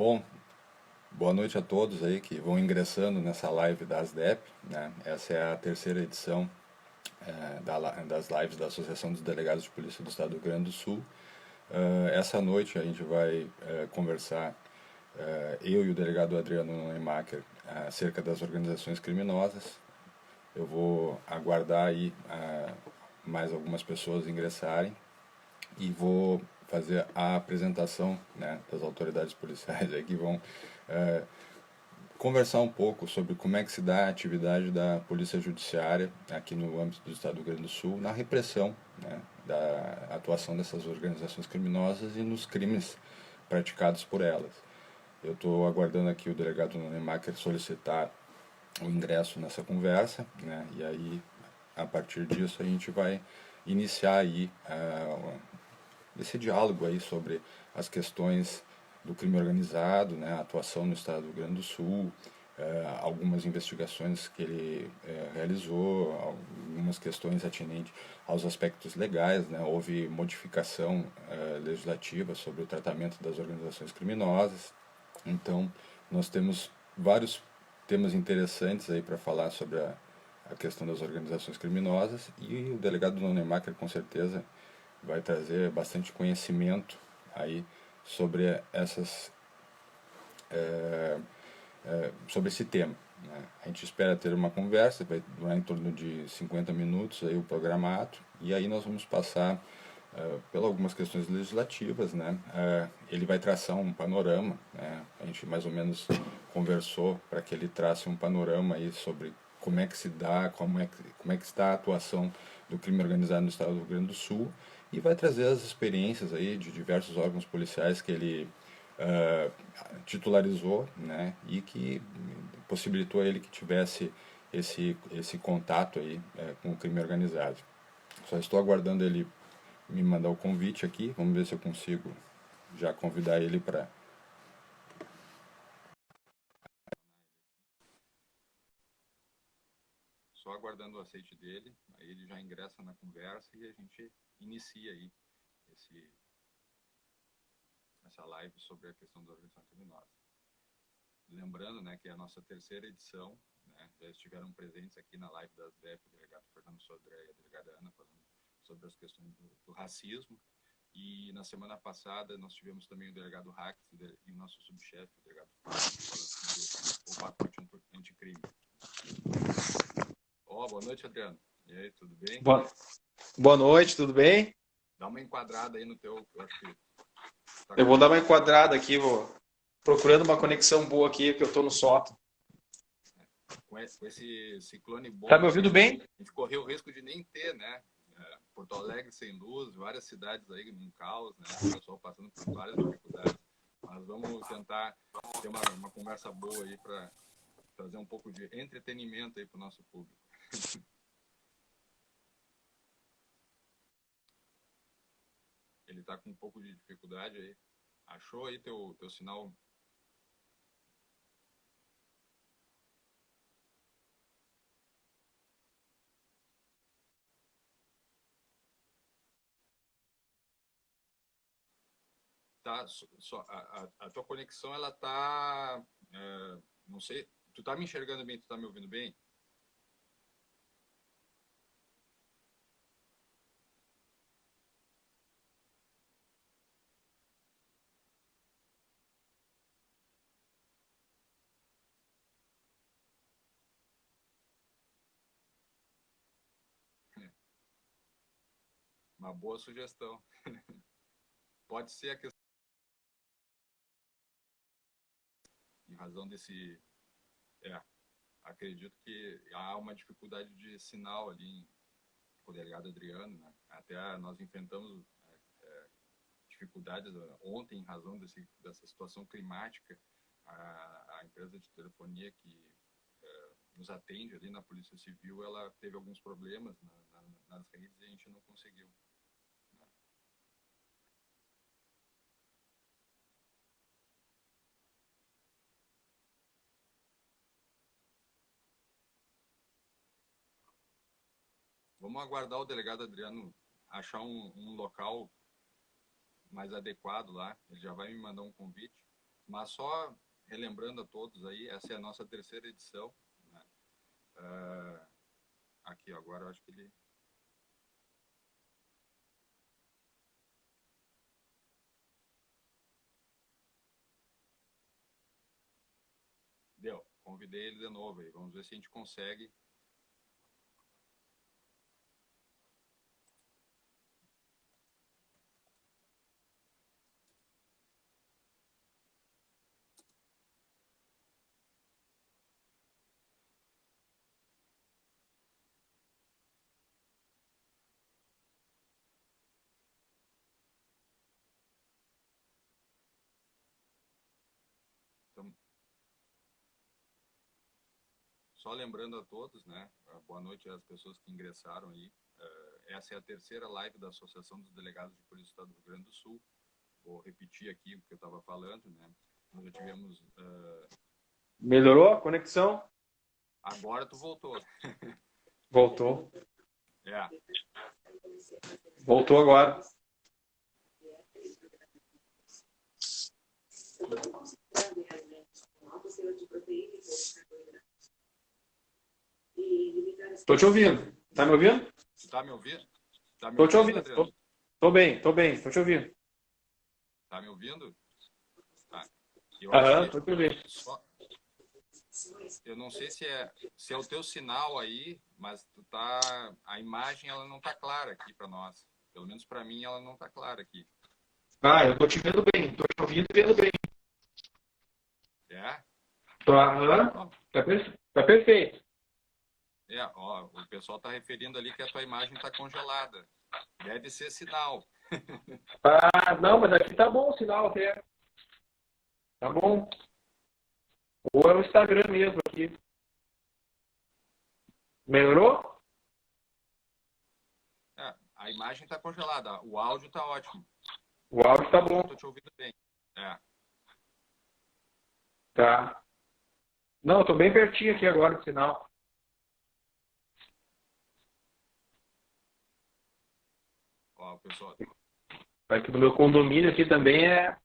Bom, boa noite a todos aí que vão ingressando nessa live da ASDEP, né? Essa é a terceira edição das lives da Associação dos Delegados de Polícia do Estado do Rio Grande do Sul. Essa noite a gente vai conversar, eu e o delegado Adriano Neumacher, acerca das organizações criminosas. Eu vou aguardar aí mais algumas pessoas ingressarem e vou fazer a apresentação, né, das autoridades policiais aí que vão conversar um pouco sobre como é que se dá a atividade da Polícia Judiciária aqui no âmbito do Estado do Rio Grande do Sul na repressão, né, da atuação dessas organizações criminosas e nos crimes praticados por elas. Eu estou aguardando aqui o delegado Nonemacher solicitar o ingresso nessa conversa, né, e aí, a partir disso, a gente vai iniciar aí esse diálogo aí sobre as questões do crime organizado, né, a atuação no estado do Rio Grande do Sul, algumas investigações que ele realizou, algumas questões atinentes aos aspectos legais, né, houve modificação legislativa sobre o tratamento das organizações criminosas. Então, nós temos vários temas interessantes aí para falar sobre a questão das organizações criminosas, e o delegado Nonemacher com certeza vai trazer bastante conhecimento aí sobre sobre esse tema, né? A gente espera ter uma conversa, vai durar em torno de 50 minutos aí o programado, e aí nós vamos passar pelas algumas questões legislativas, né? Ele vai traçar um panorama, né? A gente mais ou menos conversou para que ele trace um panorama aí sobre como é que se dá, como é que está a atuação do crime organizado no estado do Rio Grande do Sul, e vai trazer as experiências aí de diversos órgãos policiais que ele uh, titularizou, né, e que possibilitou a ele que tivesse esse contato aí com o crime organizado. Só estou aguardando ele me mandar o convite aqui, vamos ver se eu consigo já convidar ele para... Só aguardando o aceite dele, aí ele já ingressa na conversa e a gente inicia aí essa live sobre a questão da organização criminosa. Lembrando, né, que é a nossa terceira edição, né, já estiveram presentes aqui na live das DEP, o delegado Fernando Sodré e a delegada Ana, falando sobre as questões do racismo. E na semana passada nós tivemos também o delegado Hack e o nosso subchefe, o delegado Fábio, falando sobre o pacote anticrime. Boa noite, Adriano. E aí, tudo bem? Boa noite, tudo bem? Dá uma enquadrada aí no teu... Eu vou dar uma enquadrada aqui, vou procurando uma conexão boa aqui, que eu estou no sótão. Com esse ciclone bom, Tá me ouvindo bem? a gente correu o risco de nem ter, né? Porto Alegre sem luz, várias cidades aí num caos, né? O pessoal passando por várias dificuldades. Mas vamos tentar ter uma conversa boa aí para trazer um pouco de entretenimento aí para o nosso público. Ele está com um pouco de dificuldade aí. Achou aí teu sinal? Tá, a tua conexão, ela tá... não sei, tu tá me enxergando bem, tu tá me ouvindo bem? Uma boa sugestão. Pode ser a questão, em razão desse... acredito que há uma dificuldade de sinal ali com o delegado Adriano, né? Até nós enfrentamos dificuldades ontem em razão dessa situação climática. A empresa de telefonia que nos atende ali na Polícia Civil, ela teve alguns problemas nas redes e a gente não conseguiu. Vamos aguardar o delegado Adriano achar um local mais adequado lá. Ele já vai me mandar um convite. Mas só relembrando a todos aí, essa é a nossa terceira edição, né? Aqui, agora eu acho que ele... Deu. Convidei ele de novo aí. Vamos ver se a gente consegue. Então, só lembrando a todos, né? Boa noite às pessoas que ingressaram aí. Essa é a terceira live da Associação dos Delegados de Polícia do Estado do Rio Grande do Sul. Vou repetir aqui o que eu estava falando, né? Nós já tivemos... Melhorou a conexão? Agora tu voltou. Voltou. É. Voltou agora. Tô te ouvindo. Tá me ouvindo? Tá me ouvindo? Tá me Tô te ouvindo, ouvindo. Adriano? Tô bem. Tô te ouvindo. Tá me ouvindo? Tá. Eu Aham, acho tô que te ouvindo. eu não sei se é o teu sinal aí, mas a imagem ela não tá clara aqui para nós. Pelo menos para mim ela não tá clara aqui. Ah, eu tô te vendo bem. Tô te ouvindo e vendo bem. É? Aham. Tá perfeito. Ó, o pessoal tá referindo ali que a tua imagem tá congelada. Deve ser sinal. Ah, não, mas aqui tá bom o sinal até. Tá bom. Ou é o Instagram mesmo aqui. Melhorou? A imagem tá congelada, o áudio tá ótimo. O áudio tá Eu bom. tô te ouvindo bem. É. Tá. Não, eu tô bem pertinho aqui agora do sinal. Ó, o pessoal. Aqui no meu condomínio aqui também é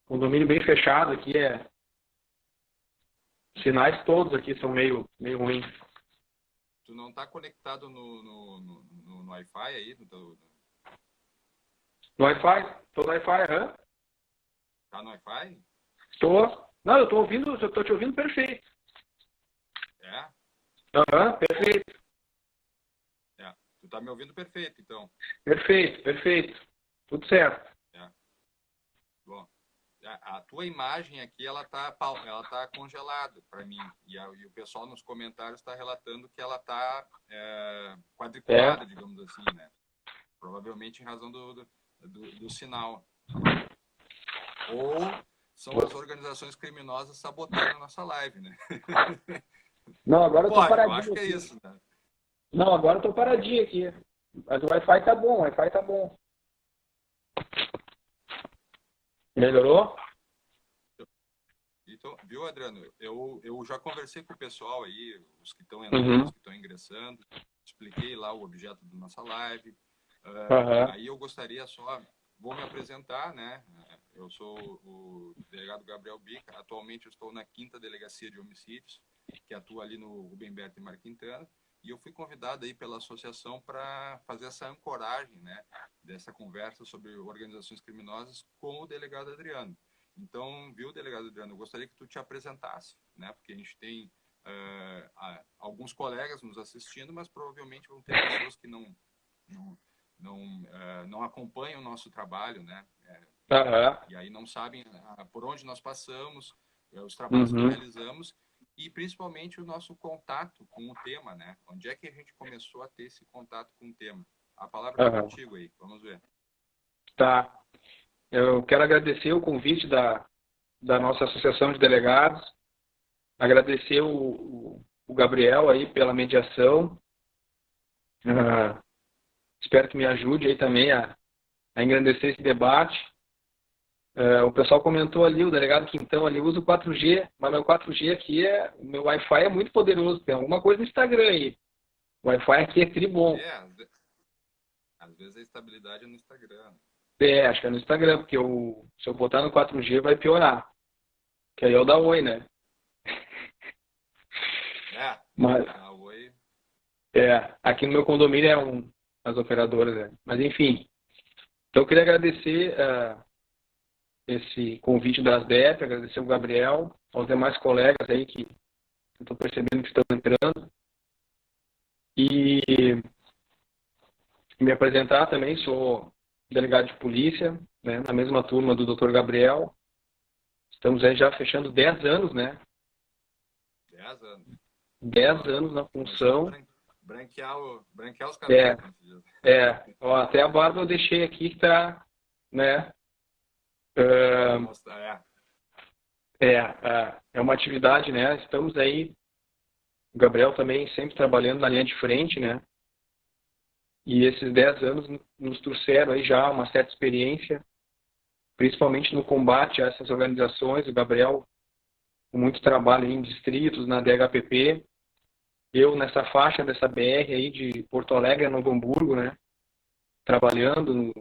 condomínio bem fechado aqui, sinais todos aqui são meio ruins. Tu não tá conectado no Wi-Fi aí? No Wi-Fi? Tô no Wi-Fi, aham. Tá no Wi-Fi? Tô. Não, eu tô te ouvindo perfeito. É? Aham, perfeito. Tu tá me ouvindo perfeito, então. Perfeito. Tudo certo. Bom, a tua imagem aqui, ela tá congelada para mim. E o pessoal nos comentários está relatando que ela tá quadriculada, digamos assim, né? Provavelmente em razão do sinal. Ou são as organizações criminosas sabotando a nossa live, né? Não, agora eu tô Pode, eu paradinho acho que é aqui. isso, né? Não, agora eu tô paradinho aqui. Mas o Wi-Fi tá bom, o Wi-Fi tá bom. Melhorou? Então, viu, Adriano? Eu já conversei com o pessoal aí, os que estão entrando, os que estão ingressando, expliquei lá o objeto da nossa live. Aí eu gostaria só, vou me apresentar, né? Eu sou o delegado Gabriel Bica, atualmente eu estou na 5ª Delegacia de Homicídios, que atua ali no Rubem Berta e Mar Quintana, e eu fui convidado aí pela associação para fazer essa ancoragem, né, dessa conversa sobre organizações criminosas com o delegado Adriano. Então, viu, delegado Adriano, eu gostaria que tu te apresentasse, né, porque a gente tem alguns colegas nos assistindo, mas provavelmente vão ter pessoas que não acompanham o nosso trabalho, né? E aí não sabem por onde nós passamos, os trabalhos que realizamos e principalmente o nosso contato com o tema, né? Onde é que a gente começou a ter esse contato com o tema? A palavra está contigo aí, vamos ver. Tá. Eu quero agradecer o convite da nossa associação de delegados, agradecer o Gabriel aí pela mediação. Espero que me ajude aí também a engrandecer esse debate. O pessoal comentou ali, o delegado Quintão ali usa o 4G, mas meu 4G aqui o meu Wi-Fi é muito poderoso, tem alguma coisa no Instagram aí. O Wi-Fi aqui é tribom. Às vezes a estabilidade é no Instagram. Acho que é no Instagram, porque se eu botar no 4G vai piorar. Que aí é o da Oi, né? Mas, A Oi. aqui no meu condomínio as operadoras, né? Mas enfim, então eu queria agradecer esse convite da ASDEP, agradecer o Gabriel, aos demais colegas aí que eu estou percebendo que estão entrando. E me apresentar também, sou delegado de polícia, né, na mesma turma do Dr. Gabriel. Estamos aí já fechando 10 anos, né? 10 anos. 10 anos na função. Branquear os cabelos. Ó, até a barba eu deixei aqui que tá, né? É uma atividade, né? Estamos aí, o Gabriel também sempre trabalhando na linha de frente, né? E esses 10 anos nos trouxeram aí já uma certa experiência, principalmente no combate a essas organizações. O Gabriel com muito trabalho em distritos, na DHPP. Eu nessa faixa dessa BR aí de Porto Alegre a Novo Hamburgo, né? Trabalhando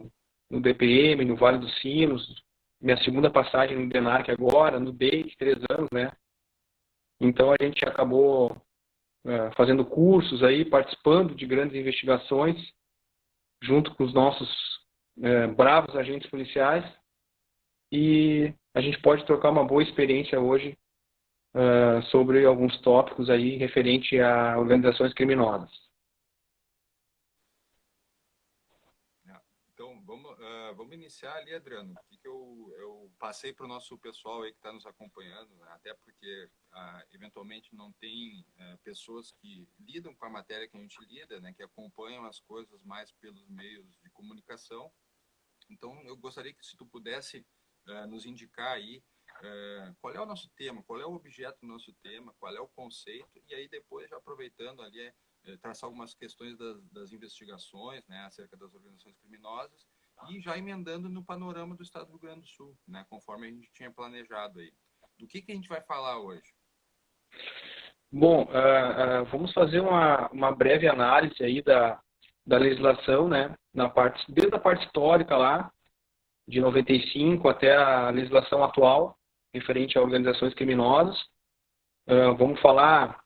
no DPM, no Vale dos Sinos. Minha segunda passagem no DENARC agora, no DEIC, 3 anos, né? Então a gente acabou fazendo cursos aí, participando de grandes investigações, junto com os nossos bravos agentes policiais. E a gente pode trocar uma boa experiência hoje sobre alguns tópicos aí referente a organizações criminosas. Então, vamos iniciar ali, Adriano. O que eu passei para o nosso pessoal aí que está nos acompanhando, né? Até porque eventualmente não tem pessoas que lidam com a matéria que a gente lida, né? Que acompanham as coisas mais pelos meios de comunicação. Então, eu gostaria que se tu pudesse nos indicar aí qual é o nosso tema, qual é o objeto do nosso tema, qual é o conceito, e aí depois, já aproveitando ali, traçar algumas questões das investigações, né, acerca das organizações criminosas, e já emendando no panorama do Estado do Rio Grande do Sul, né, conforme a gente tinha planejado aí. Do que a gente vai falar hoje? Bom, vamos fazer uma breve análise aí da legislação, né, desde a parte histórica lá, de 95 até a legislação atual, referente a organizações criminosas. Vamos falar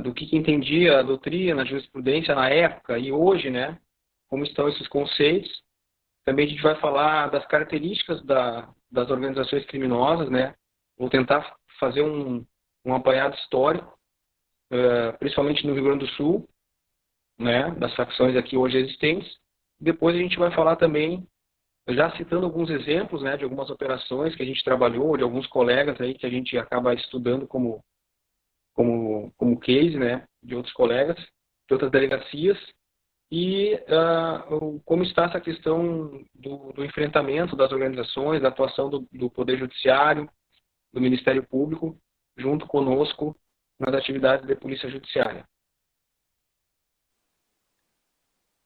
do que entendia a doutrina, a jurisprudência na época e hoje, né? Como estão esses conceitos. Também a gente vai falar das características das organizações criminosas, né? Vou tentar fazer um apanhado histórico, principalmente no Rio Grande do Sul, né? Das facções aqui hoje existentes. Depois a gente vai falar também, já citando alguns exemplos, né? De algumas operações que a gente trabalhou, de alguns colegas aí que a gente acaba estudando como case, né, de outros colegas, de outras delegacias, e como está essa questão do enfrentamento das organizações, da atuação do Poder Judiciário, do Ministério Público, junto conosco nas atividades de Polícia Judiciária.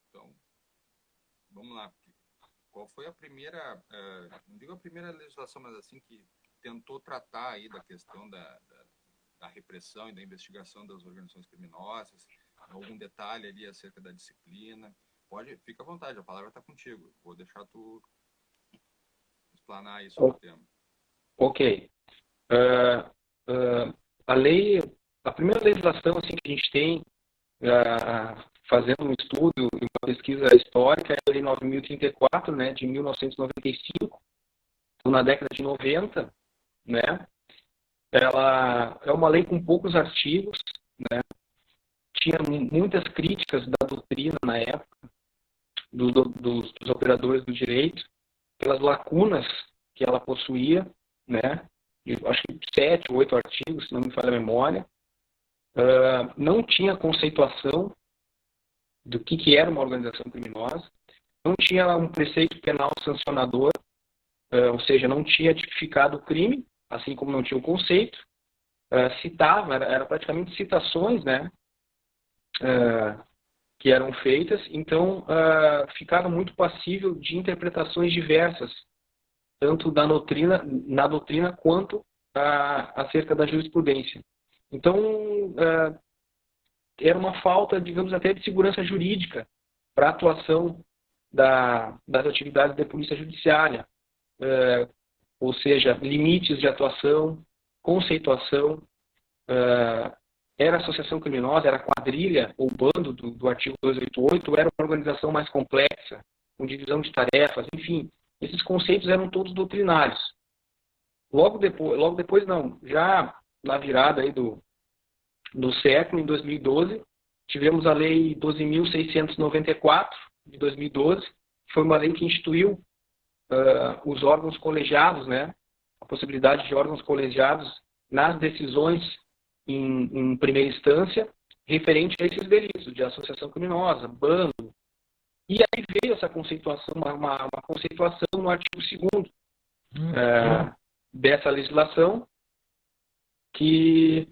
Então, vamos lá. Qual foi a primeira, não digo a primeira legislação, mas assim, que tentou tratar aí da questão da repressão e da investigação das organizações criminosas, algum detalhe ali acerca da disciplina? Fica à vontade, a palavra está contigo. Vou deixar tu explanar aí sobre o tema. Ok. A primeira legislação assim, que a gente tem, fazendo um estudo e uma pesquisa histórica, é a Lei 9.034, né, de 1995, então, na década de 90, né? Ela é uma lei com poucos artigos, né? Tinha muitas críticas da doutrina na época, dos operadores do direito, pelas lacunas que ela possuía, né? Acho que 7 ou 8 artigos, se não me falha a memória. Não tinha conceituação do que era uma organização criminosa, não tinha um preceito penal sancionador, ou seja, não tinha tipificado o crime, assim como não tinha o conceito, citava, era praticamente citações, né, que eram feitas, então ficava muito passível de interpretações diversas, tanto na doutrina quanto acerca da jurisprudência. Então, era uma falta, digamos, até de segurança jurídica para a atuação das atividades da Polícia Judiciária. ou seja, limites de atuação, conceituação, era associação criminosa, era quadrilha ou bando do artigo 288, era uma organização mais complexa, com divisão de tarefas, enfim, esses conceitos eram todos doutrinários. Logo depois não, já na virada aí do século, em 2012, tivemos a Lei 12.694, de 2012, que foi uma lei que instituiu os órgãos colegiados, né, a possibilidade de órgãos colegiados nas decisões em primeira instância, referente a esses delitos de associação criminosa, bando. E aí veio essa conceituação, uma conceituação no artigo 2º dessa legislação, que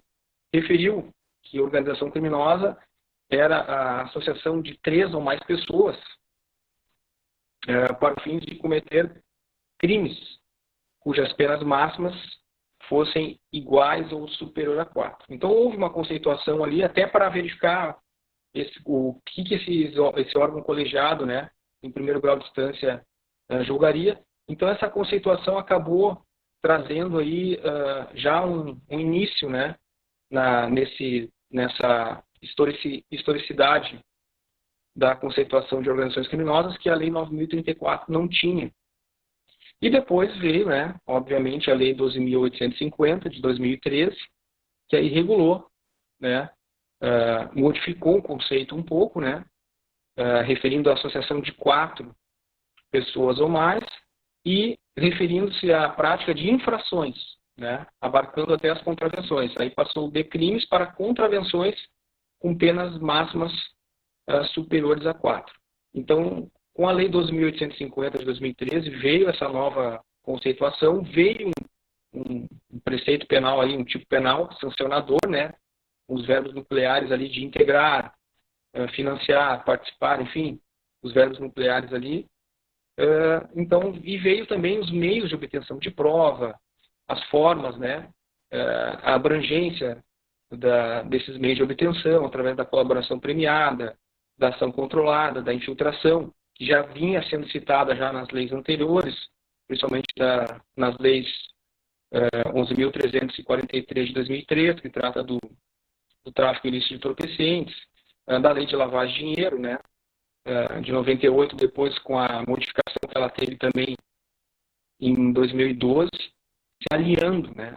referiu que organização criminosa era a associação de 3 ou mais pessoas para o fim de cometer crimes cujas penas máximas fossem iguais ou superior a 4. Então, houve uma conceituação ali até para verificar o que esse órgão colegiado, né, em primeiro grau de instância, julgaria. Então, essa conceituação acabou trazendo aí já um início, né, nessa historicidade da conceituação de organizações criminosas que a Lei 9.034 não tinha. E depois veio, né, obviamente, a Lei 12.850, de 2013, que aí regulou, né, modificou o conceito um pouco, né, referindo à associação de 4 pessoas ou mais e referindo-se à prática de infrações, né, abarcando até as contravenções. Aí passou de crimes para contravenções com penas máximas superiores a 4. Então, com a Lei 12.850 de 2013, veio essa nova conceituação, veio um preceito penal, aí, um tipo penal sancionador, né, os verbos nucleares ali de integrar, financiar, participar, enfim, os verbos nucleares ali. Então, e veio também os meios de obtenção de prova, as formas, né, a abrangência desses meios de obtenção, através da colaboração premiada, da ação controlada, da infiltração, que já vinha sendo citada já nas leis anteriores, principalmente nas leis 11.343 de 2003, que trata do tráfico ilícito de entorpecentes, da lei de lavagem de dinheiro, né, de 98, depois com a modificação que ela teve também em 2012, se alinhando, né,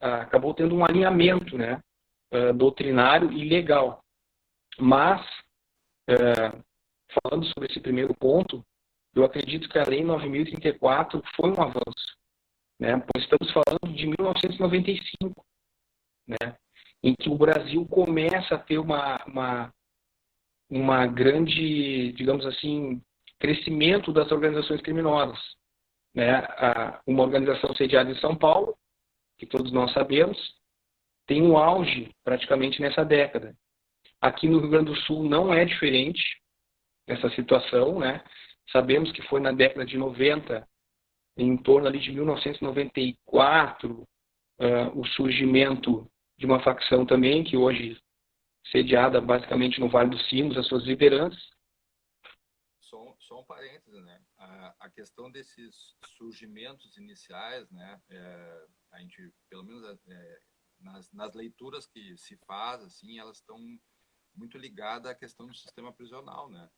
acabou tendo um alinhamento, né, doutrinário e legal. Mas, falando sobre esse primeiro ponto, eu acredito que a Lei 9.034 foi um avanço, né, pois estamos falando de 1995, né, em que o Brasil começa a ter uma grande, digamos assim, crescimento das organizações criminosas, né? Uma organização sediada em São Paulo, que todos nós sabemos, tem um auge praticamente nessa década. Aqui no Rio Grande do Sul não é diferente essa situação, né? Sabemos que foi na década de 90, em torno ali de 1994, o surgimento de uma facção também, que hoje sediada basicamente no Vale dos Sinos, as suas lideranças. Só um parêntese, né? A questão desses surgimentos iniciais, né? A gente, pelo menos nas leituras que se faz, assim, elas estão muito ligadas à questão do sistema prisional, né?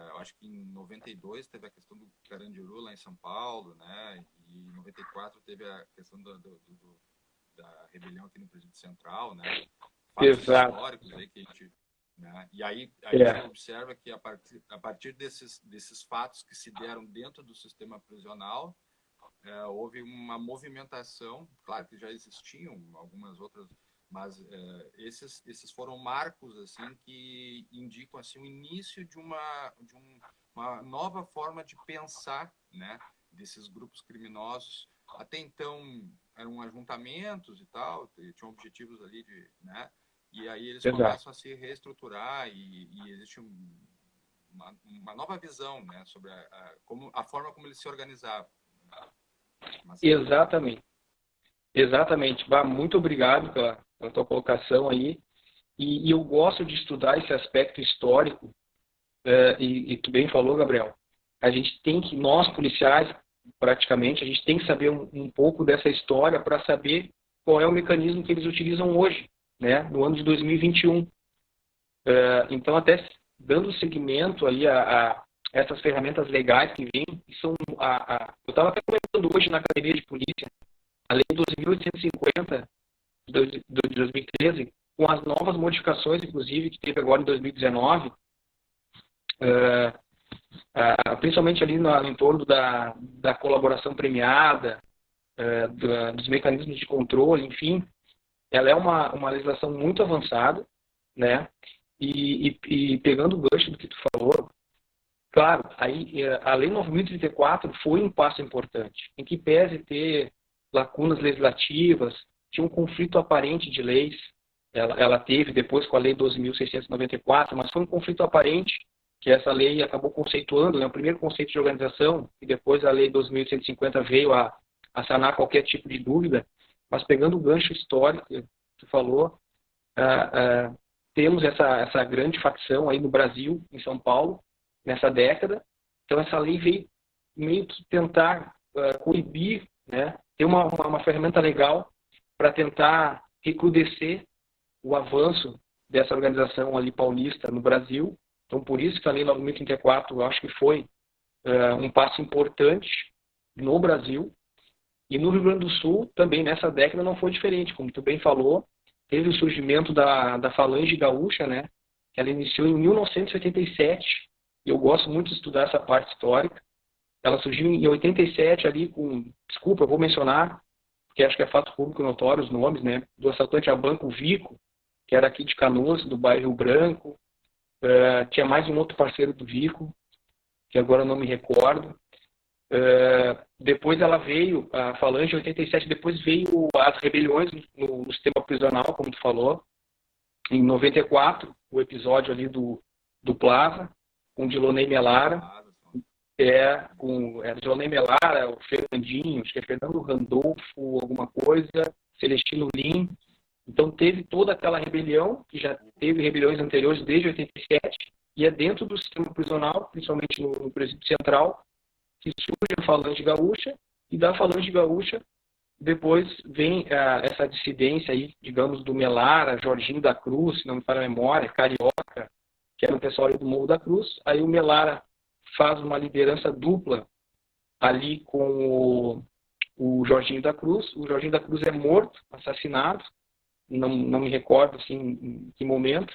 Eu acho que em 92 teve a questão do Carandiru lá em São Paulo, né? E em 94 teve a questão da rebelião aqui no Presídio Central, né? Fatos históricos aí que a gente, né? E aí a gente observa que a partir desses fatos que se deram dentro do sistema prisional, houve uma movimentação, claro que já existiam algumas outras, mas esses foram marcos assim que indicam assim o início de uma nova forma de pensar, né, desses grupos criminosos. Até então eram ajuntamentos e tal, tinham objetivos ali de, né, e aí eles começam a se reestruturar e existe uma nova visão, né, sobre a forma como eles se organizavam. Exatamente. Muito obrigado pela tua colocação aí. E eu gosto de estudar esse aspecto histórico, e tu bem falou, Gabriel, a gente tem que, nós policiais, praticamente. A gente tem que saber um pouco dessa história para saber qual é o mecanismo que eles utilizam hoje, né, no ano de 2021. Então, até dando seguimento ali a essas ferramentas legais que vêm, que são eu estava até comentando hoje na academia de polícia, a Lei 12.850 de 2013, com as novas modificações, inclusive, que teve agora em 2019, principalmente ali no entorno da colaboração premiada, dos mecanismos de controle, enfim, ela é uma legislação muito avançada, né? E pegando o gancho do que tu falou, claro, aí a Lei 9.034 foi um passo importante, em que pese ter lacunas legislativas, tinha um conflito aparente de leis, ela teve depois com a Lei 12.694, mas foi um conflito aparente que essa lei acabou conceituando, né, o primeiro conceito de organização, e depois a Lei 12.150 veio a sanar qualquer tipo de dúvida, mas pegando o gancho histórico que tu falou, temos essa grande facção aí no Brasil, em São Paulo, nessa década. Então, essa lei veio meio que tentar coibir, né, ter uma ferramenta legal para tentar recrudescer o avanço dessa organização ali paulista no Brasil. Então, por isso que a Lei 9.034, eu acho que foi um passo importante no Brasil. E no Rio Grande do Sul, também nessa década, não foi diferente. Como tu bem falou, teve o surgimento da Falange Gaúcha, né? Que ela iniciou em 1987. E eu gosto muito de estudar essa parte histórica. Ela surgiu em 87 ali com... Desculpa, eu vou mencionar, porque acho que é fato público notório os nomes, né? Do assaltante a banco Vico, que era aqui de Canoas, do bairro Rio Branco. Tinha mais um outro parceiro do Vico, que agora eu não me recordo. Depois ela veio, a Falange em 87, depois veio as rebeliões no sistema prisional, como tu falou. Em 94, o episódio ali do Plaza, com Dilonei Melara. Com Dilonei Melara, o Fernandinho, acho que é Fernando Randolfo, alguma coisa, Celestino Lim. Então teve toda aquela rebelião, que já teve rebeliões anteriores desde 87, e é dentro do sistema prisional, principalmente no Presídio Central, que surge a Falange Gaúcha, e da Falange Gaúcha depois vem essa dissidência aí, digamos, do Melara, Jorginho da Cruz, se não me falha a memória, Carioca, que era o pessoal ali do Morro da Cruz. Aí o Melara faz uma liderança dupla ali com o Jorginho da Cruz. O Jorginho da Cruz é morto, assassinado, não me recordo assim, em que momento,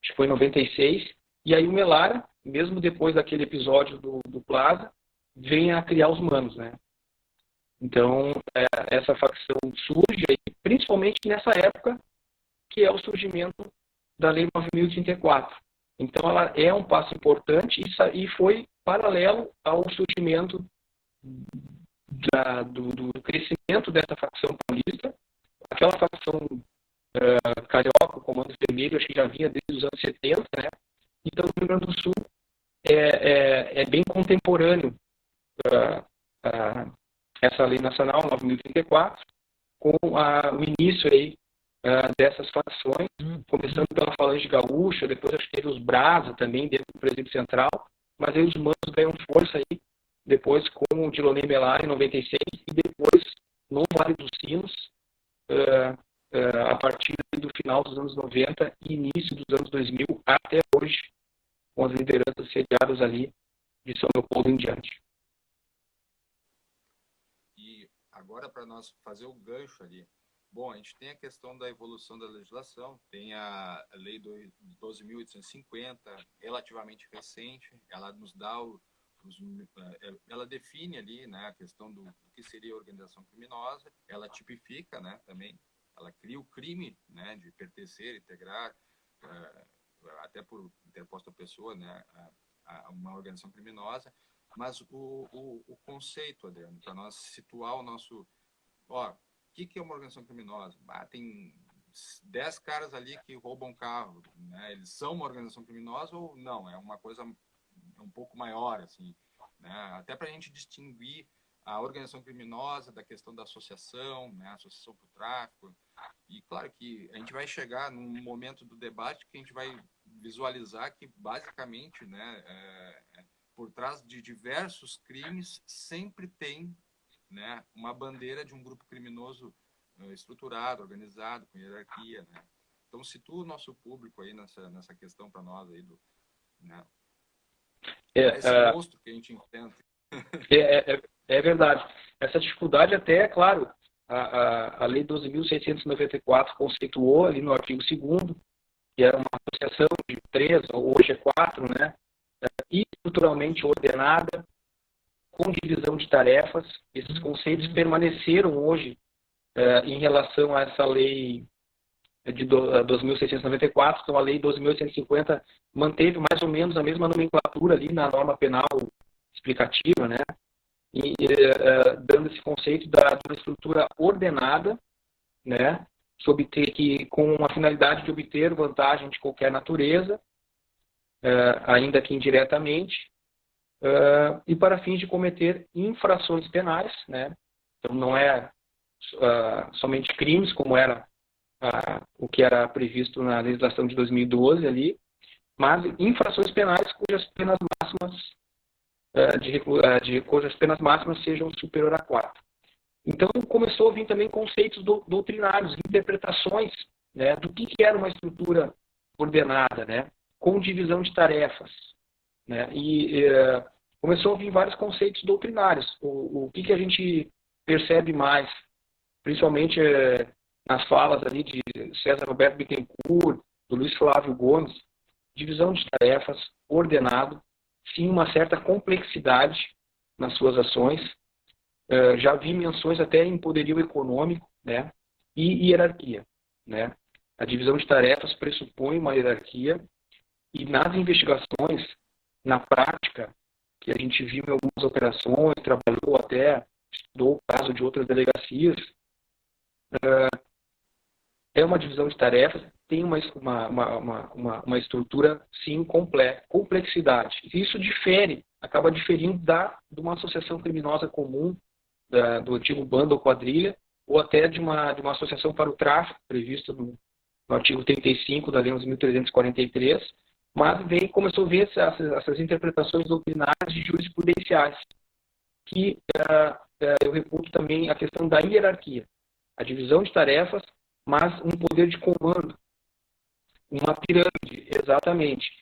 acho que foi em 96. E aí o Melara, mesmo depois daquele episódio do Plaza, vem a criar os Manos, né? Então, essa facção surge aí, principalmente nessa época, que é o surgimento da Lei 9.034. Então, ela é um passo importante e foi paralelo ao surgimento do crescimento dessa facção paulista. Aquela facção carioca, o Comando Vermelho, acho que já vinha desde os anos 70, né? Então, o Rio Grande do Sul é bem contemporâneo essa lei nacional 9.034, com o início aí dessas facções, começando pela Falange Gaúcha, depois acho que teve os Brasa também dentro do Presídio Central, mas aí os Manos ganham força aí, depois com o Dilonei Melara em 96 e depois no Vale dos Sinos, a partir do final dos anos 90 e início dos anos 2000 até hoje, com as lideranças sediadas ali de São Leopoldo em diante. E agora, para nós fazer o gancho ali, bom, a gente tem a questão da evolução da legislação, tem a Lei 12.850, relativamente recente, ela nos dá ela define ali, né, a questão do que seria organização criminosa, ela tipifica, né, também, ela cria o crime, né, de pertencer, integrar, até por interposta pessoa, né, a uma organização criminosa. Mas o conceito, Adriano, para nós situar o nosso... o que é uma organização criminosa? Tem 10 caras ali que roubam carro, né? Eles são uma organização criminosa ou não? É uma coisa um pouco maior, assim, né? Até para a gente distinguir a organização criminosa da questão da associação, né? Associação para o tráfico. E claro que a gente vai chegar num momento do debate que a gente vai visualizar que basicamente, né, por trás de diversos crimes sempre tem, né, uma bandeira de um grupo criminoso estruturado, organizado, com hierarquia, né? Então, situa o nosso público aí nessa questão para nós aí né, esse monstro que a gente enfrenta. É verdade. Essa dificuldade até, é claro, a Lei 12.694 conceituou ali no artigo 2º, que era uma associação de 3, hoje é 4, né? Estruturalmente ordenada, com divisão de tarefas. Esses conceitos permaneceram hoje em relação a essa lei de 2.694, então a lei 12.850 manteve mais ou menos a mesma nomenclatura ali na norma penal explicativa, né? E dando esse conceito de uma estrutura ordenada, né? Com a finalidade de obter vantagem de qualquer natureza, ainda que indiretamente, e para fins de cometer infrações penais, né? Então não é somente crimes, como era o que era previsto na legislação de 2012 ali, mas infrações penais cujas penas máximas sejam superior a 4. Então começou a vir também conceitos doutrinários, interpretações, né, do que era uma estrutura ordenada, né, com divisão de tarefas, né, e começou a vir vários conceitos doutrinários. O que a gente percebe mais, principalmente nas falas ali de César Roberto Bittencourt, do Luiz Flávio Gomes, divisão de tarefas, ordenado, sim, uma certa complexidade nas suas ações. Já vi menções até em poderio econômico, né, e hierarquia, né. A divisão de tarefas pressupõe uma hierarquia, e nas investigações, na prática, que a gente viu em algumas operações, trabalhou até, estudou o caso de outras delegacias, é uma divisão de tarefas, tem uma estrutura, sim, complexidade. Isso acaba diferindo de uma associação criminosa comum, do antigo bando ou quadrilha, ou até de uma associação para o tráfico, prevista no artigo 35 da Lei 11.343, mas começou a ver essas interpretações doutrinárias e jurisprudenciais, que eu reputo também a questão da hierarquia, a divisão de tarefas, mas um poder de comando, uma pirâmide, exatamente.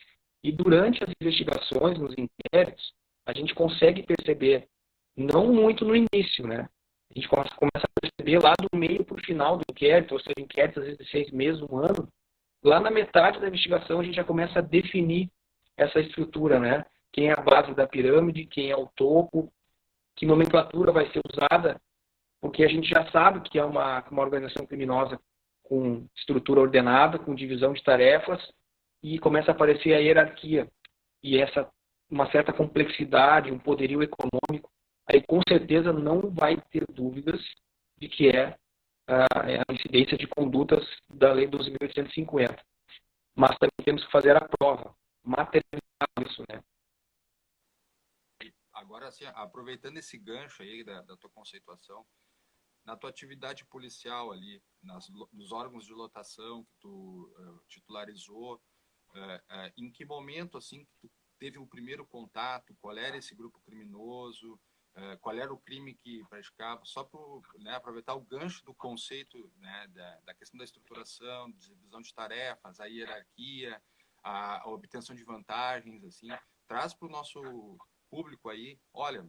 E durante as investigações, nos inquéritos, a gente consegue perceber, não muito no início, né? A gente começa a perceber lá do meio para o final do inquérito, ou seja, inquéritos às vezes de 6 meses, 1 ano, lá na metade da investigação a gente já começa a definir essa estrutura, né? Quem é a base da pirâmide, quem é o topo, que nomenclatura vai ser usada, porque a gente já sabe que é uma organização criminosa com estrutura ordenada, com divisão de tarefas, e começa a aparecer a hierarquia, e uma certa complexidade, um poderio econômico, aí com certeza não vai ter dúvidas de que é a incidência de condutas da Lei 12.850. Mas também temos que fazer a prova, materializar isso, né? Agora, assim, aproveitando esse gancho aí da tua conceituação, na tua atividade policial ali, nos órgãos de lotação que tu titularizou, em que momento, assim, que tu teve o primeiro contato, qual era esse grupo criminoso, qual era o crime que praticava, só para, né, aproveitar o gancho do conceito, né, da questão da estruturação, divisão de tarefas, a hierarquia, a obtenção de vantagens, assim, traz para o nosso público aí, olha,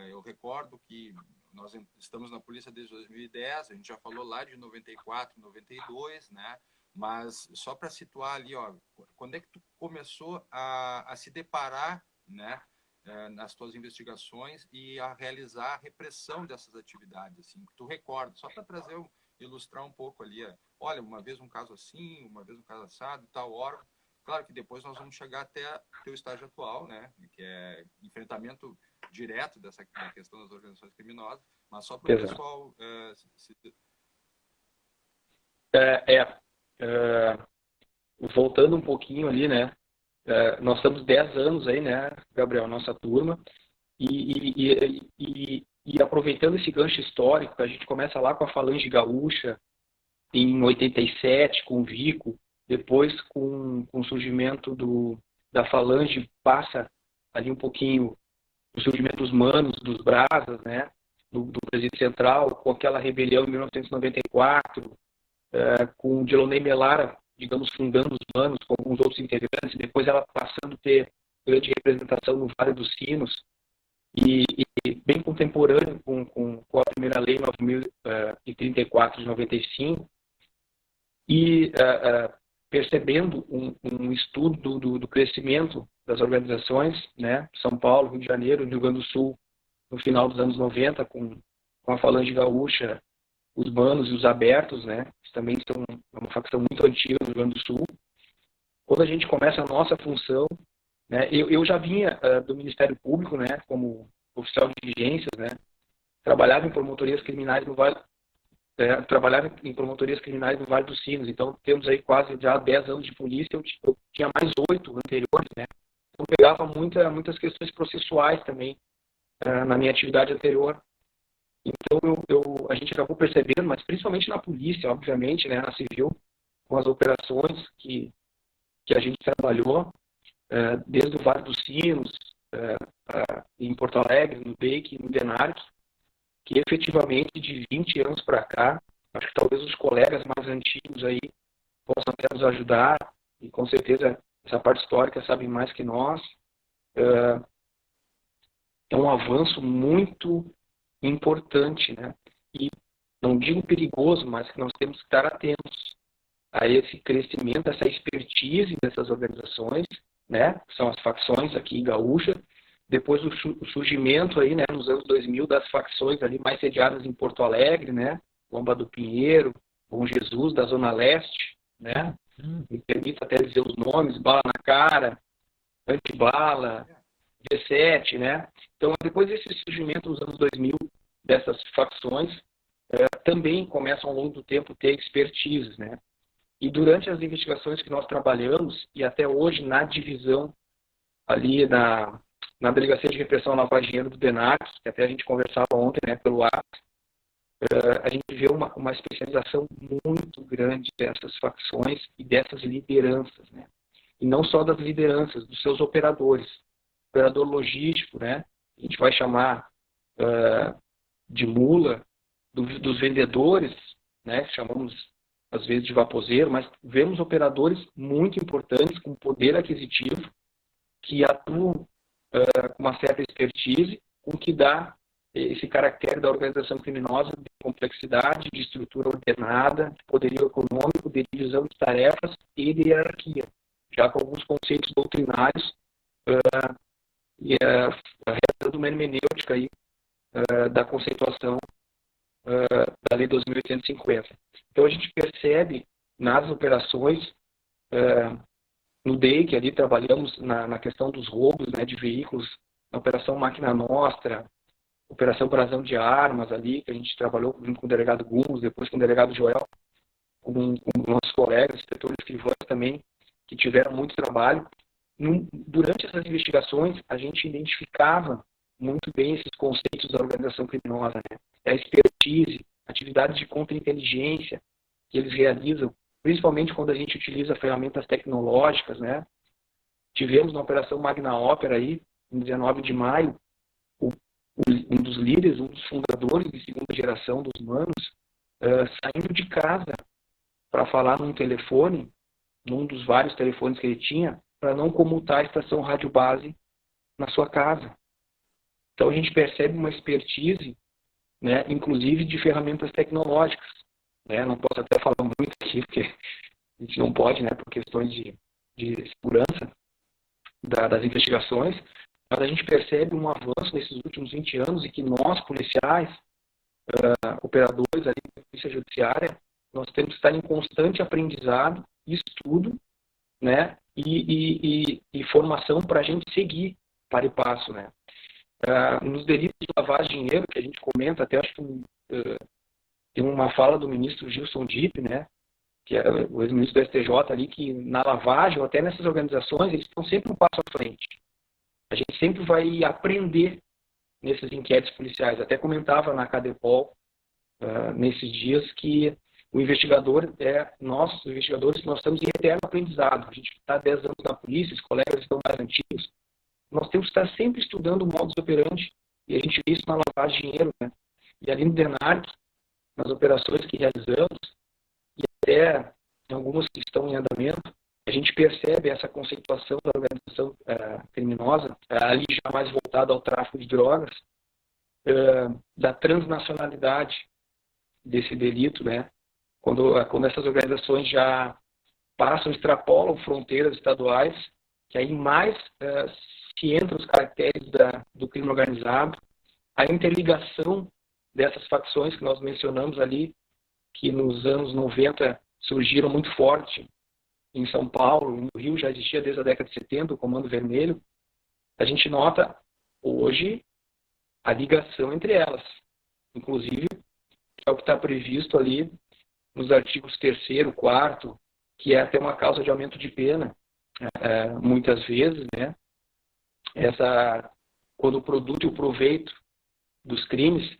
eu recordo que nós estamos na polícia desde 2010, a gente já falou lá de 94, 92, né? Mas só para situar ali, ó, quando é que tu começou a se deparar, né, nas tuas investigações e a realizar a repressão dessas atividades, assim, que tu recorda, só para ilustrar um pouco ali, olha, uma vez um caso assim, uma vez um caso assado, tal órgão. Claro que depois nós vamos chegar até o teu estágio atual, né, que é enfrentamento direto da questão das organizações criminosas, mas só para o pessoal voltando um pouquinho ali, né, nós estamos 10 anos aí, né, Gabriel, nossa turma, e aproveitando esse gancho histórico, a gente começa lá com a Falange Gaúcha, em 87, com o Vico, depois com o surgimento da Falange, passa ali um pouquinho do surgimento dos Manos, dos Brazas, né, do Presídio Central, com aquela rebelião em 1994, com o Dilonei Melara, digamos, fundando os Manos, com alguns outros integrantes, depois ela passando a ter grande representação no Vale dos Sinos, e bem contemporâneo com a primeira lei 9.034 de 95, e percebendo um estudo do crescimento das organizações, né, São Paulo, Rio de Janeiro, Rio Grande do Sul, no final dos anos 90, com a Falange Gaúcha, os Manos e os Abertos, né, que também são uma facção muito antiga do Rio Grande do Sul. Quando a gente começa a nossa função, né, eu já vinha do Ministério Público, né, como oficial de diligências, né, trabalhava em promotorias criminais no Vale dos Sinos, então temos aí quase já 10 anos de polícia, eu tinha mais 8 anteriores, né, então pegava muitas questões processuais também na minha atividade anterior. Então a gente acabou percebendo, mas principalmente na polícia, obviamente, né, na civil, com as operações que a gente trabalhou, desde o Vale dos Sinos, em Porto Alegre, no DEIC, no DENARC, que efetivamente de 20 anos para cá, acho que talvez os colegas mais antigos aí possam até nos ajudar, e com certeza essa parte histórica sabem mais que nós. É um avanço muito importante, né? E não digo perigoso, mas que nós temos que estar atentos a esse crescimento, essa expertise dessas organizações, né? Que são as facções aqui gaúcha. Depois o surgimento aí, né, nos anos 2000 das facções ali mais sediadas em Porto Alegre, né? Lomba do Pinheiro, Bom Jesus, da Zona Leste, né? Me permita até dizer os nomes: Bala na Cara, Antibala, G7, né? Então, depois desse surgimento nos anos 2000 dessas facções, também começam ao longo do tempo a ter expertise, né? E durante as investigações que nós trabalhamos, e até hoje na divisão ali na Delegacia de Repressão à Lavagem de Dinheiro do DENARC, que até a gente conversava ontem, né, pelo WhatsApp, a gente vê uma especialização muito grande dessas facções e dessas lideranças, né? E não só das lideranças, dos seus operadores. Operador logístico, né? A gente vai chamar de mula, dos vendedores, né? Chamamos às vezes de vaposeiro, mas vemos operadores muito importantes com poder aquisitivo que atuam com uma certa expertise, com que dá esse caractere da organização criminosa de complexidade, de estrutura ordenada, de poderio econômico, de divisão de tarefas e de hierarquia, já com alguns conceitos doutrinários e realizando uma hermenêutica aí, da conceituação da Lei 2.850. Então a gente percebe nas operações, no DEIC ali trabalhamos na questão dos roubos, né, de veículos, na Operação Máquina Nostra, Operação Brasão de Armas ali, que a gente trabalhou junto com o delegado Gumbos, depois com o delegado Joel, com nossos colegas, inspetores escrivães também, que tiveram muito trabalho. Durante essas investigações, a gente identificava muito bem esses conceitos da organização criminosa, né? A expertise, atividades de contra-inteligência que eles realizam, principalmente quando a gente utiliza ferramentas tecnológicas, né? Tivemos na Operação Magna Ópera aí, em 19 de maio, um dos líderes, um dos fundadores de segunda geração dos Manos, saindo de casa para falar num telefone, num dos vários telefones que ele tinha, para não comutar a estação rádio base na sua casa. Então a gente percebe uma expertise, né, inclusive de ferramentas tecnológicas, né? Não posso até falar muito aqui, porque a gente não pode, né, por questões de segurança das investigações, mas a gente percebe um avanço nesses últimos 20 anos e que nós, policiais, operadores ali da Polícia Judiciária, nós temos que estar em constante aprendizado, estudo, né, e formação para a gente seguir para e passo, né. Nos delitos de lavagem de dinheiro, que a gente comenta, até acho que tem uma fala do ministro Gilson Dipp, né, que é o ex-ministro do STJ ali, que na lavagem, ou até nessas organizações, eles estão sempre um passo à frente. A gente sempre vai aprender nesses inquéritos policiais. Até comentava na Cadepol, nesses dias, que o investigador nós, os investigadores, nós estamos em eterno aprendizado. A gente está 10 anos na polícia, os colegas estão mais antigos, nós temos que estar sempre estudando o modus operandi, e a gente vê isso na lavagem de dinheiro, né? E ali no DENARC, nas operações que realizamos, e até em algumas que estão em andamento, a gente percebe essa conceituação da organização criminosa, ali já mais voltada ao tráfico de drogas, da transnacionalidade desse delito, né? Quando essas organizações já passam, extrapolam fronteiras estaduais, que aí mais se entra os caracteres do crime organizado, a interligação dessas facções que nós mencionamos ali, que nos anos 90 surgiram muito forte em São Paulo, no Rio já existia desde a década de 70 o Comando Vermelho, a gente nota hoje a ligação entre elas, inclusive, que é o que está previsto ali nos artigos 3º, 4º, que é até uma causa de aumento de pena, muitas vezes, né? Quando o produto e o proveito dos crimes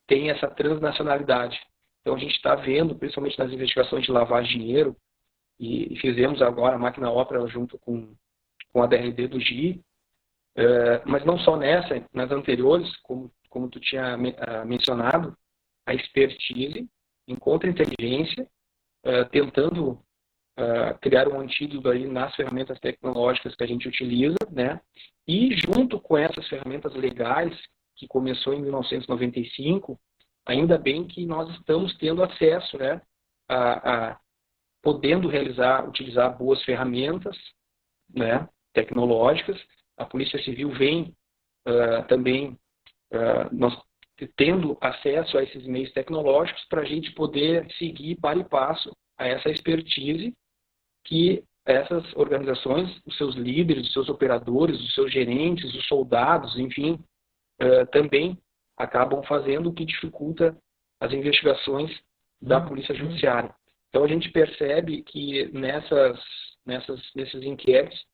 tem essa transnacionalidade. Então a gente está vendo, principalmente nas investigações de lavagem de dinheiro, e fizemos agora a máquina ópera junto com a DRD do GI, mas não só nessa, nas anteriores, como tu tinha mencionado, a expertise, em contra-inteligência, tentando criar um antídoto aí nas ferramentas tecnológicas que a gente utiliza, né? E junto com essas ferramentas legais, que começou em 1995, ainda bem que nós estamos tendo acesso, né, podendo utilizar boas ferramentas, né, tecnológicas. A Polícia Civil vem também nós tendo acesso a esses meios tecnológicos para a gente poder seguir para e passo a essa expertise que essas organizações, os seus líderes, os seus operadores, os seus gerentes, os soldados, enfim, também acabam fazendo, o que dificulta as investigações da Polícia Judiciária. Então a gente percebe que nesses inquéritos,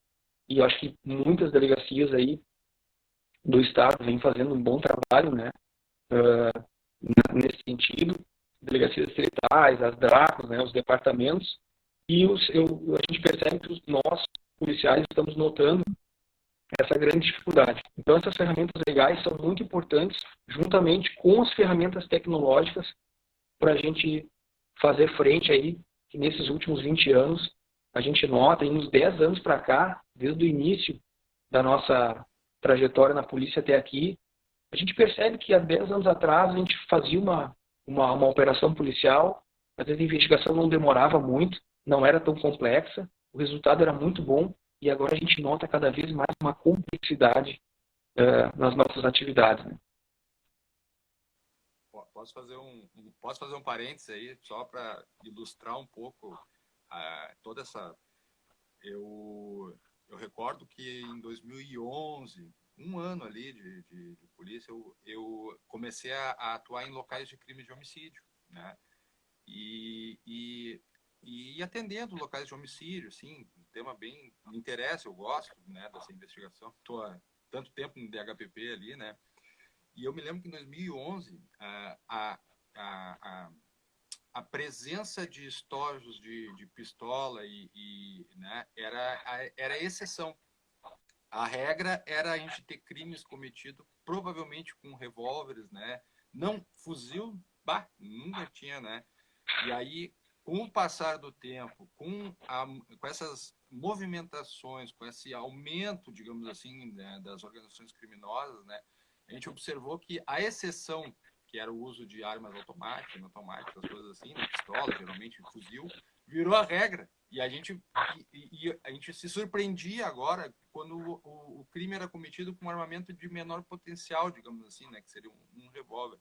e eu acho que muitas delegacias aí do Estado vêm fazendo um bom trabalho, né, nesse sentido, delegacias distritais, as DRACOS, né, os departamentos, e a gente percebe que nós, policiais, estamos notando essa grande dificuldade. Então essas ferramentas legais são muito importantes, juntamente com as ferramentas tecnológicas, para a gente fazer frente aí, que nesses últimos 20 anos, a gente nota, e nos 10 anos para cá, desde o início da nossa trajetória na polícia até aqui, a gente percebe que há 10 anos atrás a gente fazia uma operação policial, às vezes a investigação não demorava muito, não era tão complexa, o resultado era muito bom, e agora a gente nota cada vez mais uma complexidade nas nossas atividades, né? Posso fazer um parênteses aí, só para ilustrar um pouco toda essa... Eu recordo que em 2011, um ano ali de polícia, eu comecei a atuar em locais de crime de homicídio, né? E atendendo locais de homicídio, assim, um tema bem me interessa, eu gosto, né, dessa investigação. Estou há tanto tempo no DHPP ali, né? E eu me lembro que em 2011 a presença de estojos de pistola né, era exceção. A regra era a gente ter crimes cometidos provavelmente com revólveres, né? Não fuzil, nunca tinha, né? E aí, com o passar do tempo, com essas movimentações, com esse aumento, digamos assim, né, das organizações criminosas, né, a gente observou que a exceção, que era o uso de armas automáticas, coisas assim, né, pistola, geralmente fuzil, virou a regra. E a gente se surpreendia agora quando o crime era cometido com um armamento de menor potencial, digamos assim, né, que seria um revólver.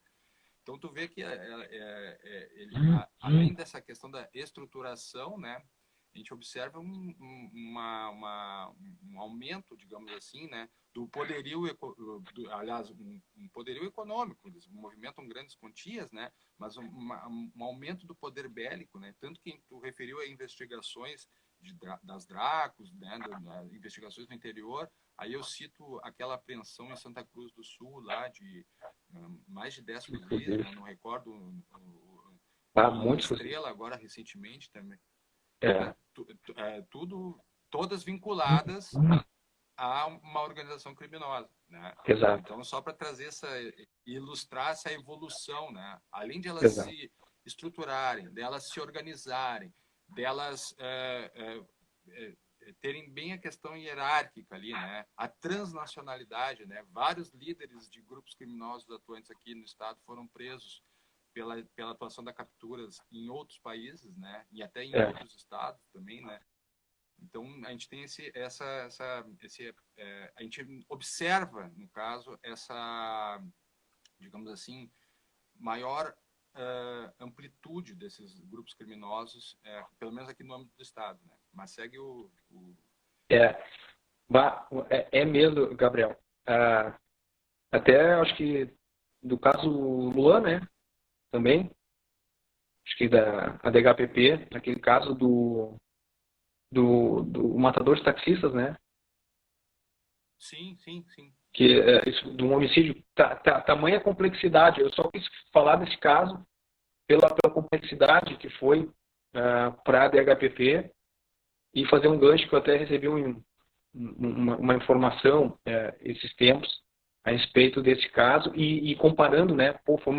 Então, tu vê que além dessa questão da estruturação, né, a gente observa um aumento, digamos assim, né, do poderio, aliás, um poderio econômico. Eles movimentam grandes quantias, né, mas um aumento do poder bélico, né, tanto que tu referiu a investigações das DRACOS, né, das investigações no interior. Aí eu cito aquela apreensão em Santa Cruz do Sul, lá de mais de 10 fuzis, né, não recordo, Muitos Estrela agora recentemente também. Todas vinculadas a uma organização criminosa, né? Exato. Então, só para ilustrar essa evolução, né? Além de elas Exato. se estruturarem, delas se organizarem, delas terem bem a questão hierárquica ali, né? A transnacionalidade, né? Vários líderes de grupos criminosos atuantes aqui no estado foram presos pela atuação da capturas em outros países, né? E até em outros estados também, né? Então a gente tem a gente observa, no caso, essa, digamos assim, maior amplitude desses grupos criminosos, pelo menos aqui no âmbito do estado, né? Mas segue É mesmo, Gabriel. Até acho que do caso Luan, né? Também. Acho que da DHPP, naquele caso do matador de taxistas, né? Sim. Que isso, de um homicídio, tamanha complexidade. Eu só quis falar desse caso pela complexidade que foi para a DHPP e fazer um gancho que eu até recebi uma informação esses tempos a respeito desse caso e comparando, né? Pô, foi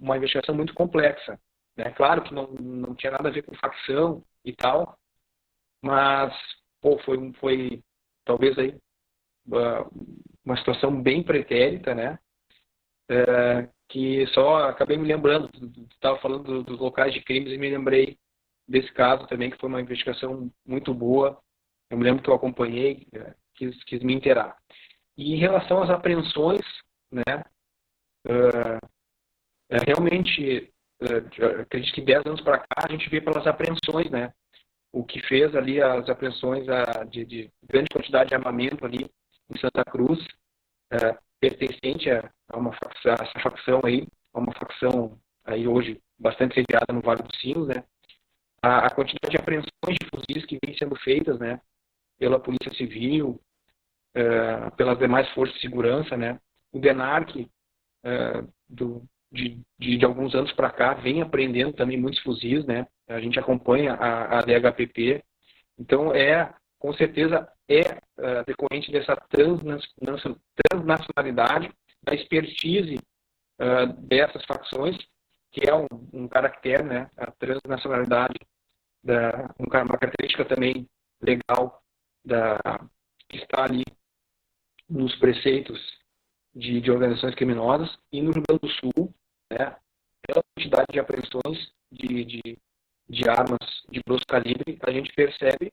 uma investigação muito complexa, né? Claro que não tinha nada a ver com facção e tal, mas pô, foi talvez aí uma situação bem pretérita, né? Que só acabei me lembrando, estava falando dos locais de crimes e me lembrei desse caso também, que foi uma investigação muito boa. Eu me lembro que eu acompanhei, quis me inteirar. E em relação às apreensões, né, realmente, acredito que 10 anos para cá, a gente vê pelas apreensões, né, o que fez ali as apreensões de grande quantidade de armamento ali em Santa Cruz, pertencente a essa facção aí, a uma facção aí hoje bastante sediada no Vale dos Sinos, né, a quantidade de apreensões de fuzis que vem sendo feitas, né, pela Polícia Civil, pelas demais forças de segurança, né? O DENARC, de alguns anos para cá, vem apreendendo também muitos fuzis, né? A gente acompanha a DHPP. Então, com certeza, decorrente dessa transnacionalidade, da expertise dessas facções, que é um caractere, né? A transnacionalidade, uma característica também legal que está ali nos preceitos de organizações criminosas. E no Rio Grande do Sul, né, pela quantidade de apreensões de armas de grosso calibre, a gente percebe